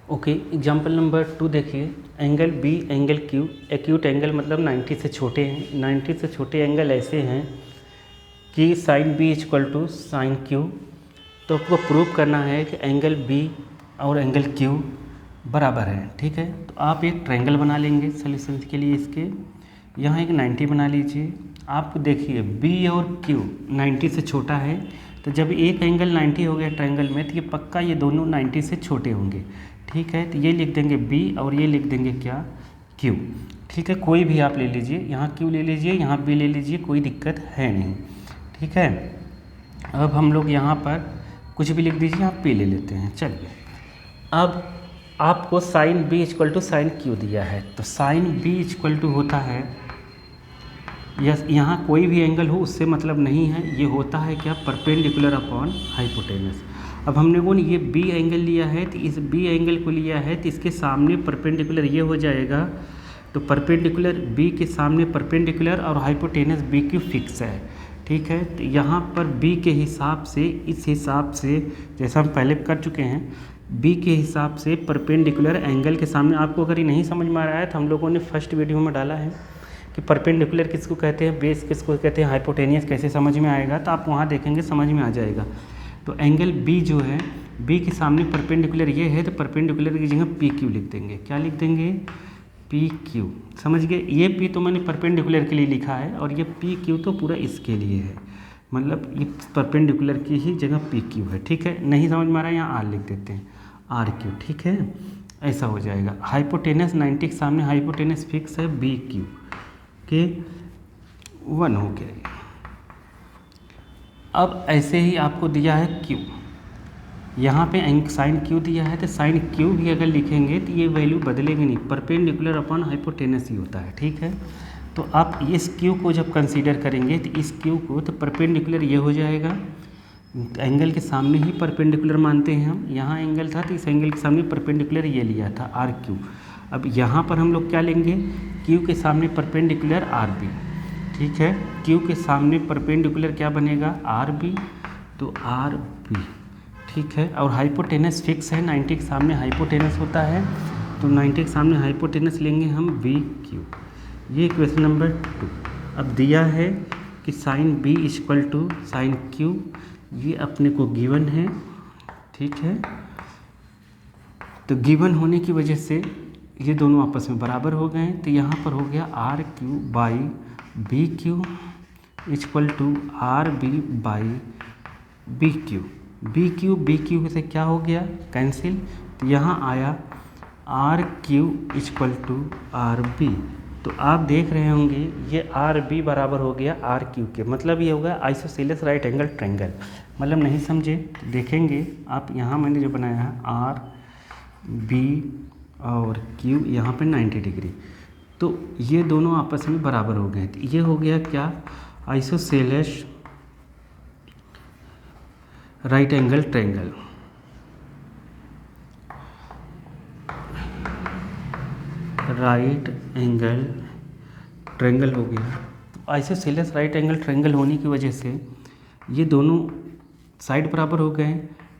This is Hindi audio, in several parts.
ओके, एग्जाम्पल नंबर 2 देखिए। Angle B angle Q, acute angle मतलब 90 से छोटे हैं। 90 से छोटे एंगल ऐसे हैं कि sine B equal to sine Q. तो आपको प्रूव करना है कि एंगल बी और एंगल क्यू बराबर है। ठीक है, तो आप एक ट्रायंगल बना लेंगे सॉल्यूशन के लिए। इसके यहाँ एक 90 बना लीजिए। आप देखिए बी और क्यू 90 से छोटा है, तो जब एक एंगल 90 हो गया ट्रायंगल में, तो ये पक्का ये दोनों 90 से छोटे होंगे। ठीक है, तो ये लिख देंगे बी और ये लिख देंगे क्या, क्यू। ठीक है, कोई भी आप ले लीजिए, यहाँ क्यू ले लीजिए, यहाँ बी ले लीजिए, कोई दिक्कत है नहीं। ठीक है, अब हम लोग यहाँ पर कुछ भी लिख दीजिए, यहाँ पी ले लेते हैं। चलिए, अब आपको sine B equal to sine Q दिया है, तो साइन बी इक्वल टू होता है, यस यहाँ कोई भी एंगल हो उससे मतलब नहीं है, ये होता है क्या, परपेंडिकुलर अपॉन हाइपोटेनस। अब हमने वो ये बी एंगल लिया है, तो इस बी एंगल को लिया है, तो इसके सामने परपेंडिकुलर ये हो जाएगा। तो परपेंडिकुलर बी के सामने परपेंडिकुलर और हाइपोटेनस बी क्यू फिक्स है। ठीक है, तो यहाँ पर बी के हिसाब से, इस हिसाब से जैसा हम पहले कर चुके हैं, बी के हिसाब से परपेंडिकुलर एंगल के सामने, आपको अगर ये नहीं समझ में आ रहा है तो हम लोगों ने फर्स्ट वीडियो में डाला है कि परपेंडिकुलर किसको कहते हैं, बेस किसको कहते हैं, हाइपोटेनियस कैसे समझ में आएगा, तो आप वहाँ देखेंगे समझ में आ जाएगा। तो एंगल बी जो है, बी के सामने परपेंडिकुलर ये है, तो परपेंडिकुलर की जगह पी क्यू लिख देंगे। क्या लिख देंगे, पी क्यू। समझ गए, ये पी तो मैंने परपेंडिकुलर के लिए लिखा है और ये पी क्यू तो पूरा इसके लिए है, मतलब ये परपेंडिकुलर की ही जगह पी क्यू है। ठीक है, नहीं समझ में आ रहा है, यहाँ आर लिख देते हैं, आर क्यू। ठीक है, ऐसा हो जाएगा। हाइपोटेनस 90 के सामने हाइपोटेनस फिक्स है बी क्यू के 1 हो गया। अब ऐसे ही आपको दिया है क्यू, यहाँ पे साइन क्यू दिया है, तो साइन क्यू भी अगर लिखेंगे तो ये वैल्यू बदलेगी नहीं, परपेंडिकुलर अपॉन हाइपोटेनस ही होता है। ठीक है, तो आप इस क्यू को जब कंसीडर करेंगे तो इस क्यू को, तो परपेंडिकुलर ये हो जाएगा, एंगल के सामने ही परपेंडिकुलर मानते हैं हम। यहाँ एंगल था तो इस एंगल के सामने परपेंडिकुलर ये लिया था आर क्यू। अब यहाँ पर हम लोग क्या लेंगे, क्यू के सामने परपेंडिकुलर आर बी। ठीक है, क्यू के सामने परपेंडिकुलर क्या बनेगा, आर बी, तो आर बी। ठीक है, और हाइपोटेनस फिक्स है, 90 के सामने हाइपोटेनस होता है, तो 90 के सामने हाइपोटेनस लेंगे हम वी क्यू। ये क्वेश्चन नंबर 2। अब दिया है कि sine B equal to sine Q, ये अपने को गिवन है। ठीक है, तो गिवन होने की वजह से ये दोनों आपस में बराबर हो गए, तो यहाँ पर हो गया R Q by B Q equal to R B by B Q. B Q से क्या हो गया, कैंसिल, तो यहाँ आया R Q equal to R B. तो आप देख रहे होंगे ये आर बी बराबर हो गया आर क्यू के, मतलब ये होगा आइसोसेलेस राइट एंगल ट्रायंगल। मतलब नहीं समझे तो देखेंगे आप, यहाँ मैंने जो बनाया है आर बी और क्यू, यहाँ पे 90 डिग्री, तो ये दोनों आपस में बराबर हो गए। तो ये हो गया क्या, isosceles right angle triangle. Right angle triangle हो गया। तो आइसोसेलेस राइट एंगल ट्रायंगल होने की वजह से ये दोनों साइड बराबर हो गए,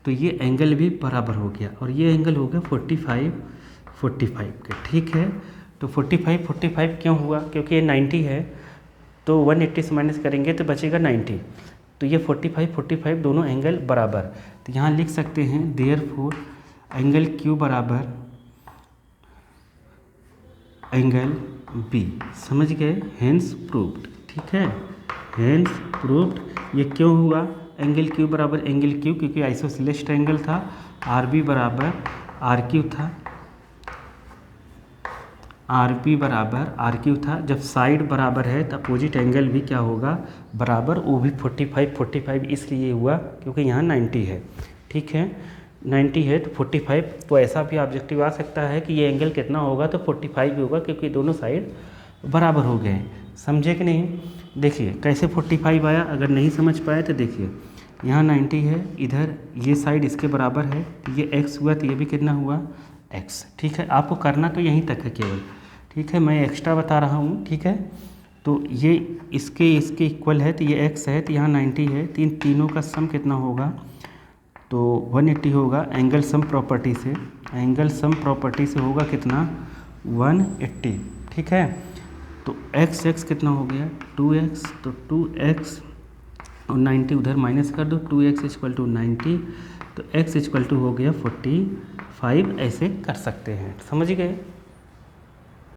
तो ये एंगल भी बराबर हो गया, और ये एंगल हो गया 45 के। ठीक है, तो 45 क्यों हुआ, क्योंकि ये 90 है, तो 180 से माइनस करेंगे तो बचेगा 90, तो ये 45 दोनों एंगल बराबर। तो यहाँ लिख सकते हैं देयरफॉर एंगल क्यू बराबर एंगल बी। समझ गए, हेंस प्रूव्ड। ठीक है, हेंस प्रूव्ड। ये क्यों हुआ, एंगल क्यू बराबर एंगल क्यू, क्योंकि आइसोसेलेस ट्रायंगल था, आर बी बराबर आर क्यू था, आर बी बराबर आर क्यू था। जब साइड बराबर है तो अपोजिट एंगल भी क्या होगा, बराबर, वो भी 45 इसलिए हुआ क्योंकि यहाँ 90 है। ठीक है, 90 है तो 45, तो ऐसा भी ऑब्जेक्टिव आ सकता है कि ये एंगल कितना होगा, तो 45 भी होगा, क्योंकि दोनों साइड बराबर हो गए। समझे कि नहीं, देखिए कैसे 45 आया, अगर नहीं समझ पाए तो देखिए, यहाँ 90 है, इधर ये साइड इसके बराबर है, तो ये x हुआ, तो ये भी कितना हुआ, x। ठीक है, आपको करना तो यहीं तक है केवल। ठीक है, मैं एक्स्ट्रा बता रहा हूँ। ठीक है, तो ये इसके इक्वल है, तो ये x है, तो यहाँ 90 है, तीनों का सम कितना होगा, तो 180 होगा एंगल सम प्रॉपर्टी से। एंगल सम प्रॉपर्टी से होगा कितना 180, ठीक है। तो x कितना हो गया 2x, तो 2x और 90 उधर माइनस कर दो, 2x इक्वल टू 90, तो x इक्वल टू हो गया 45, ऐसे कर सकते हैं, समझ गए।